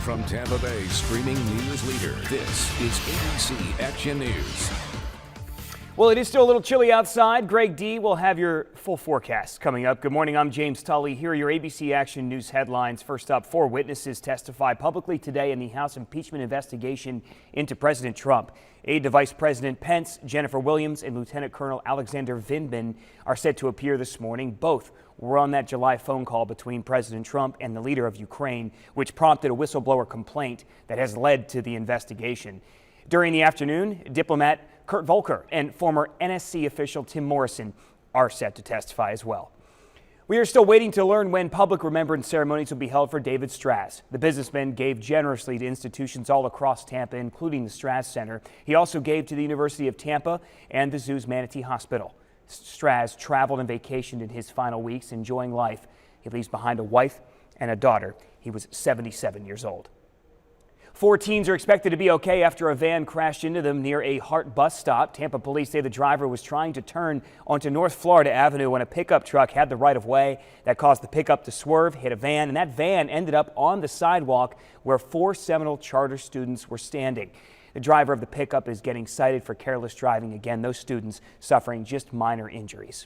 From Tampa Bay streaming news leader, this is ABC Action News. Well, it is still a little chilly outside. Greg D will have your full forecast coming up. Good morning, I'm James Tully. Here are your ABC Action News headlines. First up, 4 witnesses testify publicly today in the House impeachment investigation into President Trump. Aide to Vice President Pence, Jennifer Williams, and Lieutenant Colonel Alexander Vindman are set to appear this morning. Both were on that July phone call between President Trump and the leader of Ukraine, which prompted a whistleblower complaint that has led to the investigation. During the afternoon, diplomat Kurt Volker and former NSC official Tim Morrison are set to testify as well. We are still waiting to learn when public remembrance ceremonies will be held for David Straz. The businessman gave generously to institutions all across Tampa, including the Straz Center. He also gave to the University of Tampa and the zoo's Manatee Hospital. Straz traveled and vacationed in his final weeks, enjoying life. He leaves behind a wife and a daughter. He was 77 years old. 4 teens are expected to be okay after a van crashed into them near a Hart bus stop. Tampa police say the driver was trying to turn onto North Florida Avenue when a pickup truck had the right of way. That caused the pickup to swerve, hit a van, and that van ended up on the sidewalk where 4 Seminole charter students were standing. The driver of the pickup is getting cited for careless driving. Again, those students suffering just minor injuries.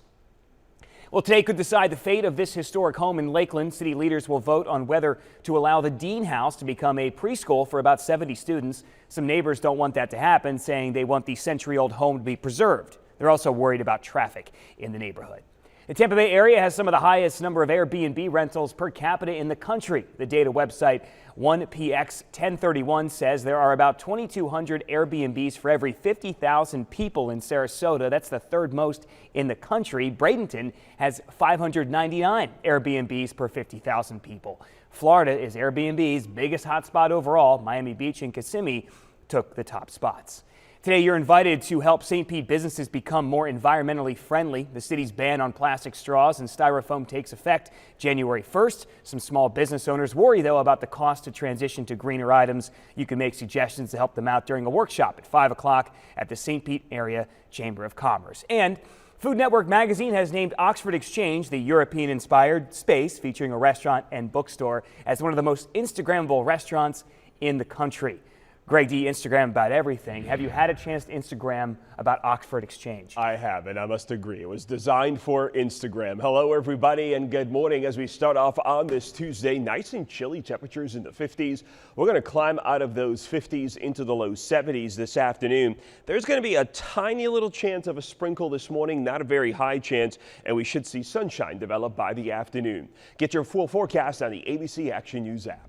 Well, today could decide the fate of this historic home in Lakeland. City leaders will vote on whether to allow the Dean House to become a preschool for about 70 students. Some neighbors don't want that to happen, saying they want the century-old home to be preserved. They're also worried about traffic in the neighborhood. The Tampa Bay area has some of the highest number of Airbnb rentals per capita in the country. The data website 1PX1031 says there are about 2,200 Airbnbs for every 50,000 people in Sarasota. That's the 3rd most in the country. Bradenton has 599 Airbnbs per 50,000 people. Florida is Airbnb's biggest hotspot overall. Miami Beach and Kissimmee took the top spots. Today, you're invited to help St. Pete businesses become more environmentally friendly. The city's ban on plastic straws and styrofoam takes effect January 1st. Some small business owners worry, though, about the cost to transition to greener items. You can make suggestions to help them out during a workshop at 5 o'clock at the St. Pete Area Chamber of Commerce. And Food Network magazine has named Oxford Exchange, the European-inspired space featuring a restaurant and bookstore, as one of the most Instagrammable restaurants in the country. Greg D, Instagram about everything. Have you had a chance to Instagram about Oxford Exchange? I have, and I must agree. It was designed for Instagram. Hello, everybody, and good morning. As we start off on this Tuesday, nice and chilly temperatures in the 50s. We're going to climb out of those 50s into the low 70s this afternoon. There's going to be a tiny little chance of a sprinkle this morning, not a very high chance, and we should see sunshine develop by the afternoon. Get your full forecast on the ABC Action News app.